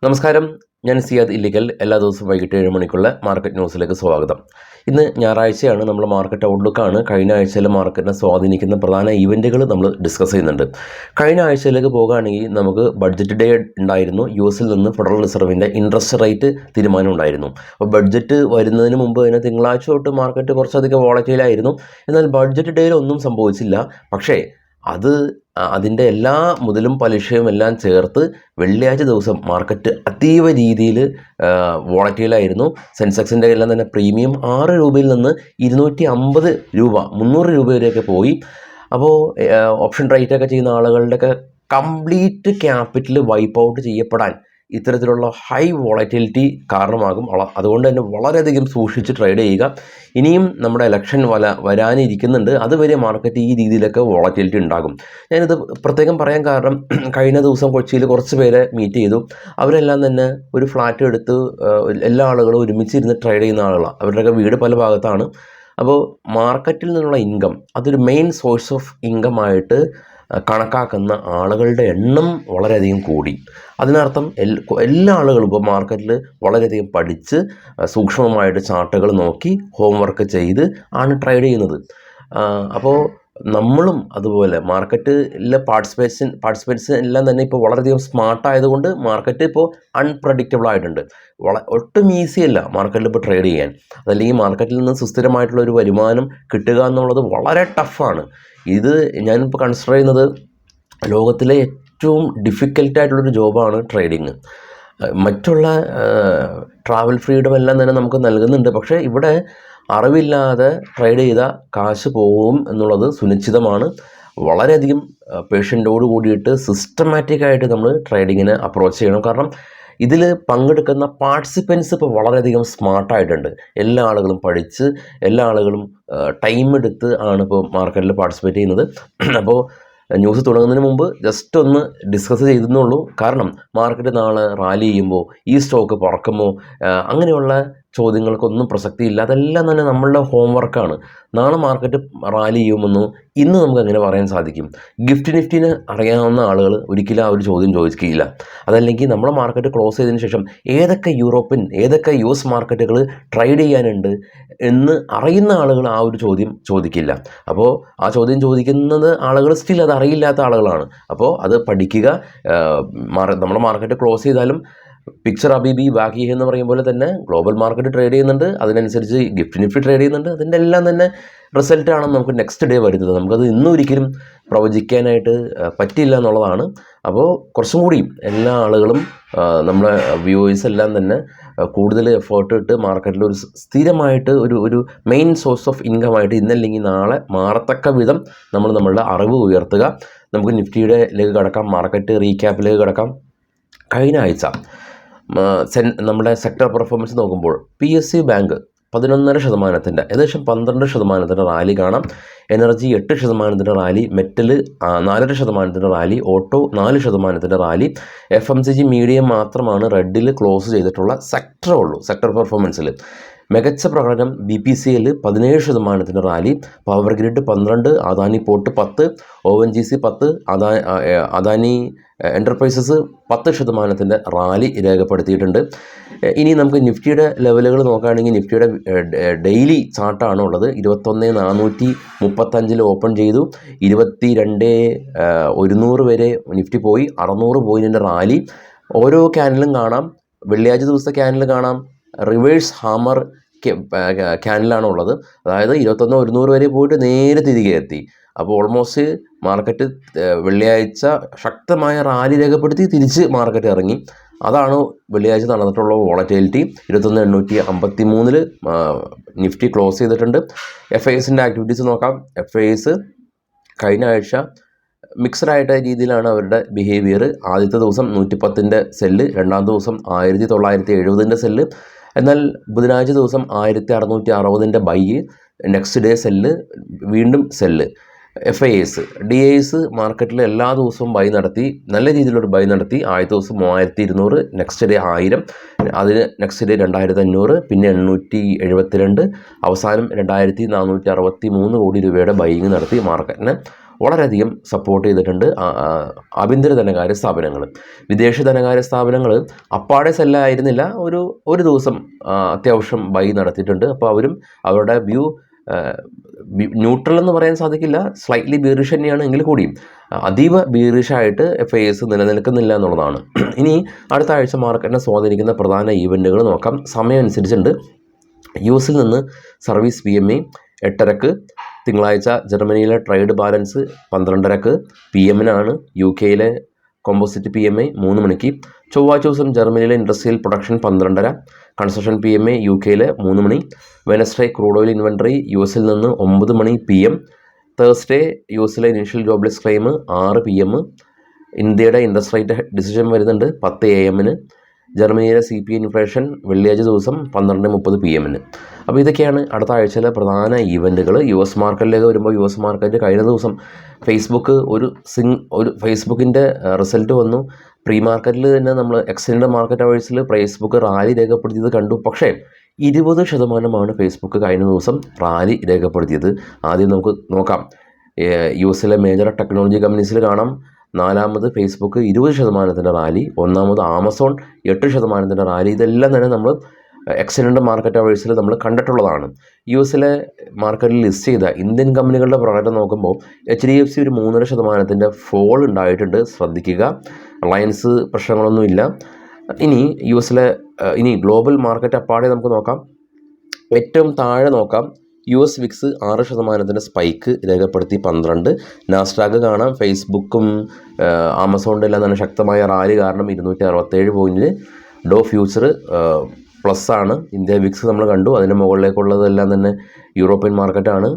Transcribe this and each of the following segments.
നമസ്കാരം, ഞാൻ സിയാദ് ഇല്ലിക്കൽ. എല്ലാ ദിവസവും വൈകിട്ട് 7 മണിക്കുള്ള മാർക്കറ്റ് ന്യൂസിലേക്ക് സ്വാഗതം. ഇന്ന് ഞായറാഴ്ചയാണ്. നമ്മൾ മാർക്കറ്റ് ഔട്ട്ലുക്കാണ്. കഴിഞ്ഞ ആഴ്ചയിലെ മാർക്കറ്റിനെ സ്വാധീനിക്കുന്ന പ്രധാന ഇവൻറ്റുകൾ നമ്മൾ ഡിസ്കസ് ചെയ്യുന്നുണ്ട്. കഴിഞ്ഞ ആഴ്ചയിലേക്ക് പോകുകയാണെങ്കിൽ നമുക്ക് ബഡ്ജറ്റ് ഡേ ഉണ്ടായിരുന്നു. US നിന്ന് ഫെഡറൽ റിസർവിൻ്റെ ഇൻട്രസ്റ്റ് റേറ്റ് തീരുമാനം ഉണ്ടായിരുന്നു. അപ്പോൾ ബഡ്ജറ്റ് വരുന്നതിന് മുമ്പ് തന്നെ തിങ്കളാഴ്ച തൊട്ട് മാർക്കറ്റ് കുറച്ചധികം വോളറ്റൈലായിരുന്നു. എന്നാൽ ബഡ്ജറ്റ് ഡേയിൽ ഒന്നും സംഭവിച്ചില്ല. പക്ഷേ അതിൻ്റെ എല്ലാ മുതലും പലിശയും എല്ലാം ചേർത്ത് വെള്ളിയാഴ്ച ദിവസം മാർക്കറ്റ് അതീവ രീതിയിൽ വോളറ്റൈലായിരുന്നു. സെൻസെക്സിൻ്റെ എല്ലാം തന്നെ പ്രീമിയം 6 രൂപയിൽ നിന്ന് 250 രൂപ 300 രൂപ വരെയൊക്കെ പോയി. അപ്പോൾ ഓപ്ഷൻ ട്രേഡൊക്കെ ചെയ്യുന്ന ആളുകളുടെയൊക്കെ കംപ്ലീറ്റ് ക്യാപിറ്റൽ വൈപ്പ് ഔട്ട് ചെയ്യപ്പെടാൻ ഇത്തരത്തിലുള്ള ഹൈ വോളറ്റിലിറ്റി കാരണമാകും. അതുകൊണ്ട് തന്നെ വളരെയധികം സൂക്ഷിച്ച് ട്രേഡ് ചെയ്യുക. ഇനിയും നമ്മുടെ ഇലക്ഷൻ വരാനിരിക്കുന്നുണ്ട്. അതുവരെ മാർക്കറ്റ് ഈ രീതിയിലൊക്കെ വോളറ്റിലിറ്റി ഉണ്ടാകും. ഞാനിത് പ്രത്യേകം പറയാൻ കാരണം, കഴിഞ്ഞ ദിവസം കൊച്ചിയിൽ കുറച്ച് പേരെ മീറ്റ് ചെയ്തു. അവരെല്ലാം തന്നെ ഒരു ഫ്ലാറ്റ് എടുത്ത് എല്ലാ ആളുകളും ഒരുമിച്ചിരുന്ന് ട്രേഡ് ചെയ്യുന്ന ആളുകളാണ്. അവരുടെയൊക്കെ വീട് പല ഭാഗത്താണ്. അപ്പോൾ മാർക്കറ്റിൽ നിന്നുള്ള ഇൻകം അതൊരു മെയിൻ സോഴ്സ് ഓഫ് ഇൻകമായിട്ട് കണക്കാക്കുന്ന ആളുകളുടെ എണ്ണം വളരെയധികം കൂടി. അതിനർത്ഥം എല്ലാ ആളുകളും ഇപ്പോൾ മാർക്കറ്റിൽ വളരെയധികം പഠിച്ച് സൂക്ഷ്മമായിട്ട് ചാർട്ടുകൾ നോക്കി ഹോംവർക്ക് ചെയ്ത് ആണ് ട്രേഡ് ചെയ്യുന്നത്. അപ്പോൾ നമ്മളും അതുപോലെ മാർക്കറ്റിലെ പാർട്ടിസിപ്പേറ്റ്സ് എല്ലാം തന്നെ ഇപ്പോൾ വളരെയധികം സ്മാർട്ടായതുകൊണ്ട് മാർക്കറ്റ് ഇപ്പോൾ അൺപ്രഡിക്റ്റബിൾ ആയിട്ടുണ്ട്. ഒട്ടും ഈസിയല്ല മാർക്കറ്റിൽ ഇപ്പോൾ ട്രേഡ് ചെയ്യാൻ. അതല്ലെങ്കിൽ മാർക്കറ്റിൽ നിന്ന് സുസ്ഥിരമായിട്ടുള്ള ഒരു വരുമാനം കിട്ടുക എന്നുള്ളത് വളരെ ടഫാണ്. ഇത് ഞാനിപ്പോൾ കൺസിഡർ ചെയ്യുന്നത് ലോകത്തിലെ ഏറ്റവും ഡിഫിക്കൽട്ടായിട്ടുള്ളൊരു ജോബാണ് ട്രേഡിങ്. മറ്റുള്ള ട്രാവൽ ഫ്രീഡം എല്ലാം തന്നെ നമുക്ക് നൽകുന്നുണ്ട്. പക്ഷേ ഇവിടെ അറിവില്ലാതെ ട്രേഡ് ചെയ്ത കാശ് പോകും എന്നുള്ളത് സുനിശ്ചിതമാണ്. വളരെയധികം പേഷ്യൻ്റോട് കൂടിയിട്ട് സിസ്റ്റമാറ്റിക്കായിട്ട് നമ്മൾ ട്രേഡിങ്ങിനെ അപ്രോച്ച് ചെയ്യണം. കാരണം ഇതിൽ പങ്കെടുക്കുന്ന പാർട്ടിസിപ്പൻസ് ഇപ്പോൾ വളരെയധികം സ്മാർട്ടായിട്ടുണ്ട്. എല്ലാ ആളുകളും പഠിച്ച് എല്ലാ ആളുകളും ടൈം എടുത്ത് ആണ് ഇപ്പോൾ മാർക്കറ്റിൽ പാർട്ടിസിപ്പേറ്റ് ചെയ്യുന്നത്. അപ്പോൾ ന്യൂസ് തുടങ്ങുന്നതിന് മുമ്പ് ജസ്റ്റ് ഒന്ന് ഡിസ്കസ് ചെയ്തെന്നുള്ളൂ. കാരണം മാർക്കറ്റ് നാളെ റാലി ചെയ്യുമ്പോൾ ഈ സ്റ്റോക്ക് പറക്കുമോ അങ്ങനെയുള്ള ചോദ്യങ്ങൾക്കൊന്നും പ്രസക്തിയില്ല. അതെല്ലാം തന്നെ നമ്മളുടെ ഹോംവർക്കാണ്. നാളെ മാർക്കറ്റ് റാലി ചെയ്യുമെന്നോ ഇന്ന് നമുക്ക് അങ്ങനെ പറയാൻ സാധിക്കും. നിഫ്റ്റിനെ അറിയാവുന്ന ആളുകൾ ഒരിക്കലും ആ ഒരു ചോദ്യം ചോദിക്കുകയില്ല. അതല്ലെങ്കിൽ നമ്മുടെ മാർക്കറ്റ് ക്ലോസ് ചെയ്തതിന് ശേഷം ഏതൊക്കെ യൂറോപ്യൻ ഏതൊക്കെ US മാർക്കറ്റുകൾ ട്രേഡ് ചെയ്യാനുണ്ട് എന്ന് അറിയുന്ന ആളുകൾ ആ ഒരു ചോദ്യം ചോദിക്കില്ല. അപ്പോൾ ആ ചോദ്യം ചോദിക്കുന്നത് ആളുകൾ സ്റ്റിൽ അത് അറിയില്ലാത്ത ആളുകളാണ്. അപ്പോൾ അത് പഠിക്കുക. നമ്മുടെ മാർക്കറ്റ് ക്ലോസ് ചെയ്താലും പിക്ചർ അബീബി ബാക്കി എന്ന് പറയും പോലെ തന്നെ ഗ്ലോബൽ മാർക്കറ്റ് ട്രേഡ് ചെയ്യുന്നുണ്ട്. അതിനനുസരിച്ച് നിഫ്റ്റി ട്രേഡ് ചെയ്യുന്നുണ്ട്. അതിൻ്റെ എല്ലാം തന്നെ റിസൾട്ടാണ് നമുക്ക് നെക്സ്റ്റ് ഡേ വരുന്നത്. നമുക്കത് ഇന്നും ഒരിക്കലും പ്രവചിക്കാനായിട്ട് പറ്റില്ല എന്നുള്ളതാണ്. അപ്പോൾ കുറച്ചും കൂടി എല്ലാ ആളുകളും നമ്മളെ വ്യൂവേഴ്സ് എല്ലാം തന്നെ കൂടുതൽ എഫേർട്ട് ഇട്ട് മാർക്കറ്റിൽ ഒരു സ്ഥിരമായിട്ട് ഒരു മെയിൻ സോഴ്സ് ഓഫ് ഇൻകമായിട്ട് ഇന്നല്ലെങ്കിൽ നാളെ മാറത്തക്ക വിധം നമ്മളുടെ അറിവ് ഉയർത്തുക. നമുക്ക് നിഫ്റ്റിയിലേക്ക് കടക്കാം. മാർക്കറ്റ് റീക്യാപ്പിലേക്ക് കടക്കാം. കഴിഞ്ഞ ആഴ്ച നമ്മുടെ സെക്ടർ പെർഫോമൻസ് നോക്കുമ്പോൾ PSU ബാങ്ക് 11.5%, ഏകദേശം 12% റാലി കാണാം. Energy 8% rally, metal 4% rally, auto 4% rally. FMCG medium മാത്രമാണ് റെഡിൽ ക്ലോസ് ചെയ്തിട്ടുള്ള സെക്ടർ പെർഫോമൻസിൽ. മികച്ച പ്രകടനം BPCL 17% rally, power grid 12, Adani port 10, ONGC 10, Adani enterprises 10% rally രേഖപ്പെടുത്തിയിട്ടുണ്ട്. ഇനി നമുക്ക് നിഫ്റ്റിയുടെ ലെവലുകൾ നോക്കുകയാണെങ്കിൽ നിഫ്റ്റിയുടെ ഡെയിലി ചാർട്ടാണ് ഉള്ളത്. 21,435 ഓപ്പൺ ചെയ്തു. 22,100 വരെ നിഫ്റ്റി പോയി. 600 പോയിൻറ്റിൻ്റെ റാലി. ഓരോ ക്യാനലും കാണാം. വെള്ളിയാഴ്ച ദിവസത്തെ ക്യാനൽ കാണാം. റിവേഴ്സ് ഹാമർ ക്യാനലാണ് ഉള്ളത്. അതായത് 21,100 വരെ പോയിട്ട് നേരെ തിരികെ എത്തി. അപ്പോൾ ഓൾമോസ്റ്റ് മാർക്കറ്റ് വെള്ളിയാഴ്ച ശക്തമായ റാലി രേഖപ്പെടുത്തി തിരിച്ച് മാർക്കറ്റ് ഇറങ്ങി. അതാണ് വെള്ളിയാഴ്ച നടന്നിട്ടുള്ള വോളറ്റിലിറ്റി. 21,853 നിഫ്റ്റി ക്ലോസ് ചെയ്തിട്ടുണ്ട്. FISൻ്റെ ആക്ടിവിറ്റീസ് നോക്കാം. FIS കഴിഞ്ഞ ആഴ്ച മിക്സഡായിട്ട രീതിയിലാണ് അവരുടെ ബിഹേവിയർ. ആദ്യത്തെ ദിവസം 110ൻ്റെ സെല്ല്, രണ്ടാമത്തെ ദിവസം 1970ൻ്റെ സെല്ല്. എന്നാൽ ബുധനാഴ്ച ദിവസം 1660ൻ്റെ ബൈ, നെക്സ്റ്റ് ഡേ സെല്ല്, വീണ്ടും സെല്ല്. FIS DIS മാർക്കറ്റിൽ എല്ലാ ദിവസവും ബൈ നടത്തി, നല്ല രീതിയിലൊരു ബൈ നടത്തി. ആദ്യത്തെ ദിവസം 3200, നെക്സ്റ്റ് ഡേ 1000, അതിന് നെക്സ്റ്റ് ഡേ 2500, പിന്നെ 872, അവസാനം 2463 കോടി രൂപയുടെ ബൈയിങ് നടത്തി മാർക്കറ്റിന് വളരെയധികം സപ്പോർട്ട് ചെയ്തിട്ടുണ്ട് ആഭ്യന്തര ധനകാര്യ സ്ഥാപനങ്ങൾ. വിദേശ ധനകാര്യ സ്ഥാപനങ്ങൾ അപ്പാടെ സെല്ലായിരുന്നില്ല, ഒരു ദിവസം അത്യാവശ്യം ബൈ നടത്തിയിട്ടുണ്ട്. അപ്പോൾ അവരും അവരുടെ വ്യൂ ന്യൂട്രൽ എന്ന് പറയാൻ സാധിക്കില്ല, സ്ലൈറ്റ്ലി ബീറിഷ് തന്നെയാണ്, എങ്കിൽ കൂടിയും അതീവ ബീറിഷായിട്ട് FIS നിലനിൽക്കുന്നില്ല എന്നുള്ളതാണ്. ഇനി അടുത്ത ആഴ്ച മാർക്കറ്റിനെ സ്വാധീനിക്കുന്ന പ്രധാന ഈവൻറ്റുകൾ നോക്കാം. സമയം അനുസരിച്ചുണ്ട്. US നിന്ന് സർവീസ് PMI 8:30, തിങ്കളാഴ്ച ജർമ്മനിയിലെ ട്രേഡ് ബാലൻസ് 12:30 PM-നാണ്, UK കോമ്പോസിറ്റ് PMI 3 മണിക്ക്, ചൊവ്വാഴ്ച ദിവസം ജർമ്മനിയിലെ industrial production 12:30, construction PMI UK 3 മണി, Wednesday crude oil inventory US നിന്ന് 9 മണി PM, Thursday US initial jobless claim 6 PM, ഇന്ത്യയുടെ ഇൻട്രസ്റ്റ് റേറ്റ് ഡിസിഷൻ വരുന്നുണ്ട് 10 AM-ന്, ജർമ്മനിയിലെ CPI ഇൻഫ്ലേഷൻ വെള്ളിയാഴ്ച ദിവസം 12:30 PM-ന്. അപ്പോൾ ഇതൊക്കെയാണ് അടുത്ത ആഴ്ചയിലെ പ്രധാന ഈവൻറ്റുകൾ. US മാർക്കറ്റിലേക്ക് വരുമ്പോൾ US മാർക്കറ്റ് കഴിഞ്ഞ ദിവസം ഫേസ്ബുക്കിൻ്റെ റിസൾട്ട് വന്നു. പ്രീ മാർക്കറ്റിൽ തന്നെ നമ്മൾ എക്സ്റ്റൻഡ് മാർക്കറ്റ് അവേഴ്സിൽ ഫേസ്ബുക്ക് റാലി രേഖപ്പെടുത്തിയത് കണ്ടു. പക്ഷേ 20% ഫേസ്ബുക്ക് കഴിഞ്ഞ ദിവസം റാലി രേഖപ്പെടുത്തിയത്. ആദ്യം നമുക്ക് നോക്കാം. US മേജർ ടെക്നോളജി കമ്പനീസിൽ കാണാം. 4ാമത് ഫേസ്ബുക്ക് 20% റാലി, 1ാമത് ആമസോൺ 8% റാലി. ഇതെല്ലാം തന്നെ നമ്മൾ എക്സലൻ്റ് മാർക്കറ്റ് അവേഴ്സിൽ നമ്മൾ കണ്ടിട്ടുള്ളതാണ്. US മാർക്കറ്റിൽ ലിസ്റ്റ് ചെയ്ത ഇന്ത്യൻ കമ്പനികളുടെ പ്രകടനം നോക്കുമ്പോൾ HDFC ഒരു 3.5% ഫോൾ ഉണ്ടായിട്ടുണ്ട്, ശ്രദ്ധിക്കുക. റിലയൻസ് പ്രശ്നങ്ങളൊന്നുമില്ല. ഇനി ഗ്ലോബൽ മാർക്കറ്റ് അപ്പാടെ നമുക്ക് നോക്കാം. ഏറ്റവും താഴെ നോക്കാം. US VIX 6% സ്പൈക്ക് രേഖപ്പെടുത്തി 12. നാസ്ഡാക്ക് കാണാം. ഫേസ്ബുക്കും ആമസോണിൻ്റെ എല്ലാം തന്നെ ശക്തമായ റാലി കാരണം 267 പോയിൻറ്റിൽ. ഡോ ഫ്യൂച്ചർ പ്ലസ് ആണ്. ഇന്ത്യ VIX നമ്മൾ കണ്ടു. അതിന് മുകളിലേക്കുള്ളതെല്ലാം തന്നെ യൂറോപ്യൻ മാർക്കറ്റാണ്.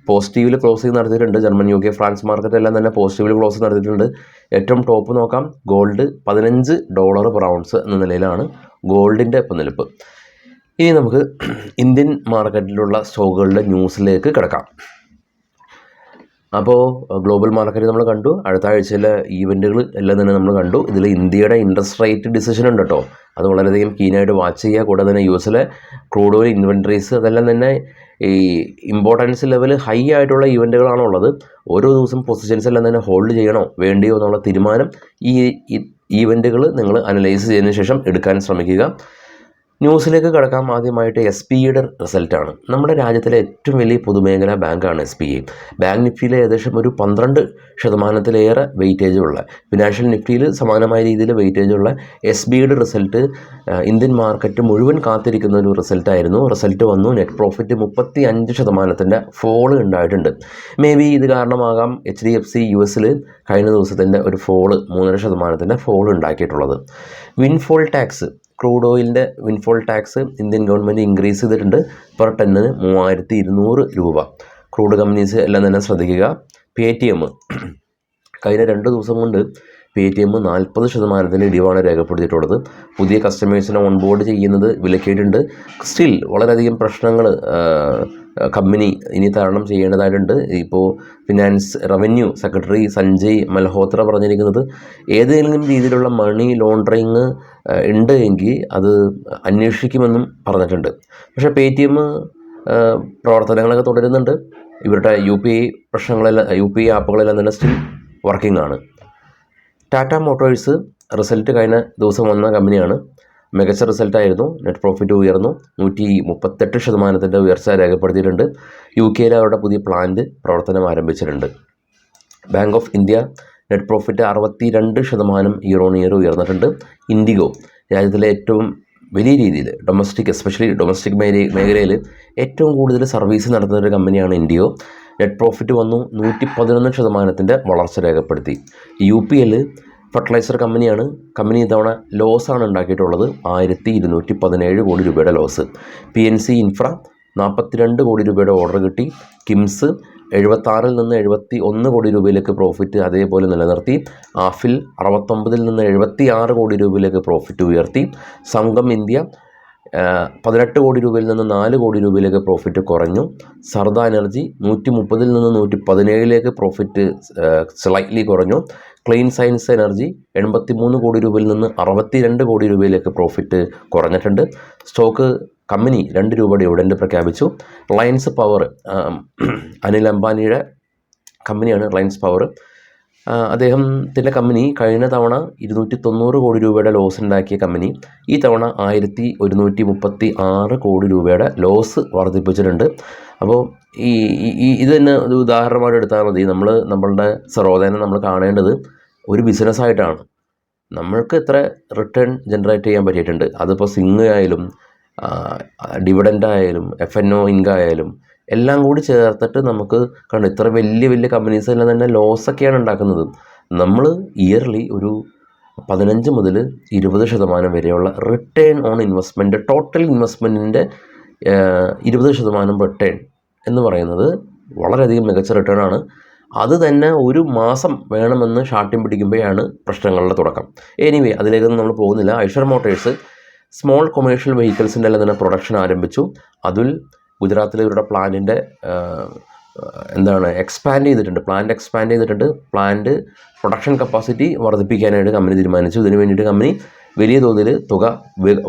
പോസിറ്റീവിൽ ക്ലോസിംഗ് നടത്തിയിട്ടുണ്ട്. ജർമ്മൻ UK ഫ്രാൻസ് മാർക്കറ്റ് എല്ലാം തന്നെ പോസിറ്റീവിൽ ക്ലോസിംഗ് നടത്തിയിട്ടുണ്ട്. ഏറ്റവും ടോപ്പ് നോക്കാം. ഗോൾഡ് $15 per ounce എന്ന നിലയിലാണ് ഗോൾഡിൻ്റെ ഇപ്പം നിൽപ്പ്. ഇനി നമുക്ക് ഇന്ത്യൻ മാർക്കറ്റിലുള്ള സ്റ്റോക്കുകളുടെ ന്യൂസിലേക്ക് കിടക്കാം. അപ്പോൾ ഗ്ലോബൽ മാർക്കറ്റ് നമ്മൾ കണ്ടു. അടുത്ത ആഴ്ചയിലെ ഈവൻറ്റുകൾ എല്ലാം തന്നെ നമ്മൾ കണ്ടു. ഇതിൽ ഇന്ത്യയുടെ ഇൻട്രസ്റ്റ് റേറ്റ് ഡിസിഷൻ ഉണ്ട് കേട്ടോ. അത് വളരെയധികം കീനായിട്ട് വാച്ച് ചെയ്യുക. കൂടാതെ തന്നെ US ക്രൂഡ് ഓയിൽ ഇൻവെൻട്രീസ് അതെല്ലാം തന്നെ ഈ ഇമ്പോർട്ടൻസ് ലെവൽ ഹൈ ആയിട്ടുള്ള ഈവൻറ്റുകളാണ് ഉള്ളത്. ഓരോ ദിവസം പൊസിഷൻസ് എല്ലാം തന്നെ ഹോൾഡ് ചെയ്യണോ വേണ്ടിയോ എന്നുള്ള തീരുമാനം ഈ ഈവൻറ്റുകൾ നിങ്ങൾ അനലൈസ് ചെയ്തതിന് ശേഷം എടുക്കാൻ ശ്രമിക്കുക. ന്യൂസിലേക്ക് കിടക്കാം. ആദ്യമായിട്ട് SBIയുടെ റിസൾട്ടാണ്. നമ്മുടെ രാജ്യത്തിലെ ഏറ്റവും വലിയ പൊതുമേഖലാ ബാങ്കാണ് SBI. ബാങ്ക് നിഫ്റ്റിയിൽ ഏകദേശം ഒരു 12% വെയിറ്റേജ് ഉള്ള, ഫിനാൻഷ്യൽ നിഫ്റ്റിയിൽ സമാനമായ രീതിയിൽ വെയിറ്റേജ് ഉള്ള SBIയുടെ റിസൾട്ട് ഇന്ത്യൻ മാർക്കറ്റ് മുഴുവൻ കാത്തിരിക്കുന്ന ഒരു റിസൾട്ടായിരുന്നു. റിസൾട്ട് വന്നു. നെറ്റ് പ്രോഫിറ്റ് 35% ഫോൾ ഉണ്ടായിട്ടുണ്ട്. മേ ബി ഇത് കാരണമാകാം HDFC US കഴിഞ്ഞ ദിവസത്തിൻ്റെ ഒരു ഫോള് 3.5% ഫോൾ ഉണ്ടാക്കിയിട്ടുള്ളത്. വിൻഫോൾ ടാക്സ്, ക്രൂഡ് ഓയിലിൻ്റെ windfall tax Indian government increase ചെയ്തിട്ടുണ്ട്. പെർ ടണ്ണിന് 3200 രൂപ. ക്രൂഡ് കമ്പനീസ് എല്ലാം തന്നെ ശ്രദ്ധിക്കുക. Paytm കഴിഞ്ഞ 2 ദിവസം കൊണ്ട് Paytm 40% ഇടിവാണ് രേഖപ്പെടുത്തിയിട്ടുള്ളത്. പുതിയ കസ്റ്റമേഴ്സിനെ ഓൺബോർഡ് ചെയ്യുന്നത് വിലക്കിയിട്ടുണ്ട്. സ്റ്റിൽ വളരെയധികം പ്രശ്നങ്ങൾ കമ്പനി ഇനി തരണം ചെയ്യേണ്ടതായിട്ടുണ്ട്. ഇപ്പോൾ റവന്യൂ സെക്രട്ടറി സഞ്ജയ് മൽഹോത്ര പറഞ്ഞിരിക്കുന്നത് ഏതെങ്കിലും രീതിയിലുള്ള മണി ലോണ്ടറിങ് ഉണ്ട് എങ്കിൽ അത് അന്വേഷിക്കുമെന്നും പറഞ്ഞിട്ടുണ്ട്. പക്ഷേ Paytm പ്രവർത്തനങ്ങളൊക്കെ തുടരുന്നുണ്ട്. ഇവരുടെ UPI UPI ആപ്പുകളെല്ലാം തന്നെ സ്റ്റിൽ വർക്കിംഗ് ആണ്. ടാറ്റ മോട്ടോഴ്സ് റിസൾട്ട് കഴിഞ്ഞ ദിവസം വന്ന കമ്പനിയാണ്. മികച്ച റിസൾട്ടായിരുന്നു. നെറ്റ് പ്രോഫിറ്റ് ഉയർന്നു. 138% ഉയർച്ച രേഖപ്പെടുത്തിയിട്ടുണ്ട്. UK അവരുടെ പുതിയ പ്ലാന്റ് പ്രവർത്തനം ആരംഭിച്ചിട്ടുണ്ട്. Bank of India net profit 62% year ഉയർന്നിട്ടുണ്ട്. ഇൻഡിഗോ രാജ്യത്തിലെ ഏറ്റവും വലിയ രീതിയിൽ എസ്പെഷ്യലി ഡൊമസ്റ്റിക് മേഖലയിൽ ഏറ്റവും കൂടുതൽ സർവീസ് നടത്തുന്ന ഒരു കമ്പനിയാണ് ഇൻഡിഗോ. നെറ്റ് പ്രോഫിറ്റ് വന്നു. 111% വളർച്ച രേഖപ്പെടുത്തി. UPL ഫെർട്ടിലൈസർ കമ്പനിയാണ്. കമ്പനി ഇത്തവണ ലോസാണ് ഉണ്ടാക്കിയിട്ടുള്ളത്. 1217 കോടി രൂപയുടെ ലോസ്. PNC ഇൻഫ്ര 42 കോടി രൂപയുടെ ഓർഡർ കിട്ടി. കിംസ് 76 നിന്ന് 71 കോടി രൂപയിലേക്ക് പ്രോഫിറ്റ് അതേപോലെ നിലനിർത്തി. ആഫിൽ 69 നിന്ന് 76 കോടി രൂപയിലേക്ക് പ്രോഫിറ്റ് ഉയർത്തി. സംഘം ഇന്ത്യ 18 കോടി രൂപയിൽ നിന്ന് 4 കോടി രൂപയിലേക്ക് പ്രോഫിറ്റ് കുറഞ്ഞു. സർദ എനർജി 130 നിന്ന് 117 പ്രോഫിറ്റ് സ്ലൈറ്റ്ലി കുറഞ്ഞു. ക്ലീൻ സയൻസ് എനർജി 83 കോടി രൂപയിൽ നിന്ന് 62 കോടി രൂപയിലേക്ക് പ്രോഫിറ്റ് കുറഞ്ഞിട്ടുണ്ട്. സ്റ്റോക്ക് കമ്പനി 2 രൂപയുടെ ഡിവിഡൻഡ് പ്രഖ്യാപിച്ചു. റിലയൻസ് പവർ അനിൽ അംബാനിയുടെ കമ്പനിയാണ് റിലയൻസ് പവർ. അദ്ദേഹത്തിൻ്റെ കമ്പനി കഴിഞ്ഞ തവണ 290 കോടി രൂപയുടെ ലോസ് ഉണ്ടാക്കിയ കമ്പനി ഈ തവണ 1136 കോടി രൂപയുടെ ലോസ് വർദ്ധിപ്പിച്ചിട്ടുണ്ട്. അപ്പോൾ ഇത് തന്നെ ഒരു ഉദാഹരണമായിട്ട് എടുത്താൽ മതി. നമ്മളുടെ സറോദനെ നമ്മൾ കാണേണ്ടത് ഒരു ബിസിനസ്സായിട്ടാണ്. നമ്മൾക്ക് എത്ര റിട്ടേൺ ജനറേറ്റ് ചെയ്യാൻ പറ്റിയിട്ടുണ്ട്, അതിപ്പോൾ സിങ് ആയാലും ഡിവിഡൻ്റ് ആയാലും FNO ഇൻകം ആയാലും എല്ലാം കൂടി ചേർത്തിട്ട് നമുക്ക് കണ്ടു ഇത്ര വലിയ കമ്പനീസ് എല്ലാം തന്നെ ലോസൊക്കെയാണ് ഉണ്ടാക്കുന്നത്. നമ്മൾ ഇയർലി ഒരു 15 മുതൽ 20% വരെയുള്ള റിട്ടേൺ ഓൺ ഇൻവെസ്റ്റ്മെൻറ്റ്, ടോട്ടൽ ഇൻവെസ്റ്റ്മെൻറ്റിൻ്റെ 20% റിട്ടേൺ എന്ന് പറയുന്നത് വളരെയധികം മികച്ച റിട്ടേൺ ആണ്. അത് തന്നെ ഒരു മാസം വേണമെന്ന് ഷാർട്ടിൻ പിടിക്കുമ്പോഴാണ് പ്രശ്നങ്ങളുടെ തുടക്കം. എനിവേ അതിലേക്കൊന്നും നമ്മൾ പോകുന്നില്ല. ഐഷർ മോട്ടേഴ്സ് സ്മോൾ കൊമേഴ്ഷ്യൽ വെഹിക്കിൾസിൻ്റെ എല്ലാം തന്നെ പ്രൊഡക്ഷൻ ആരംഭിച്ചു. അതിൽ ഗുജറാത്തിലെ ഇവരുടെ പ്ലാന്റിൻ്റെ എക്സ്പാൻഡ് ചെയ്തിട്ടുണ്ട്. പ്ലാന്റ് പ്രൊഡക്ഷൻ കപ്പാസിറ്റി വർദ്ധിപ്പിക്കാനായിട്ട് കമ്പനി തീരുമാനിച്ചു. ഇതിനു വേണ്ടിയിട്ട് കമ്പനി വലിയ തോതിൽ തുക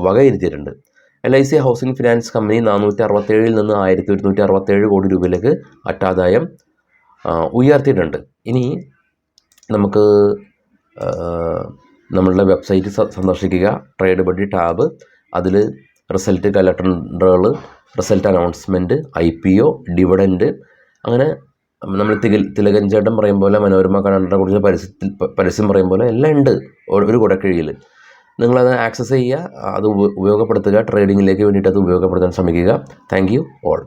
വകയിരുത്തിയിട്ടുണ്ട്. LIC ഹൗസിംഗ് ഫിനാൻസ് കമ്പനി 467 നിന്ന് 1167 കോടി രൂപയിലേക്ക് അറ്റാദായം ഉയർത്തിയിട്ടുണ്ട്. ഇനി നമുക്ക് നമ്മളുടെ വെബ്സൈറ്റ് സന്ദർശിക്കുക, ട്രേഡ് ബഡ്ഡി ടാബ്, അതിൽ റിസൾട്ട് കലണ്ടറുകൾ, റിസൾട്ട് അനൗൺസ്മെൻറ്റ്, IPO, ഡിവിഡൻഡ്, അങ്ങനെ നമ്മൾ തിലകൻ ചേട്ടൻ പറയും പോലെ മനോരമ കലണ്ടറെ കുറിച്ച് പരസ്യം പറയും പോലെ എല്ലാം ഉണ്ട് ഒരു കുടക്കീഴിൽ. നിങ്ങളത് ആക്സസ് ചെയ്യുക, അത് ഉപയോഗപ്പെടുത്തുക, ട്രേഡിങ്ങിലേക്ക് വേണ്ടിയിട്ട് അത് ഉപയോഗപ്പെടുത്താൻ ശ്രമിക്കുക. Thank you all.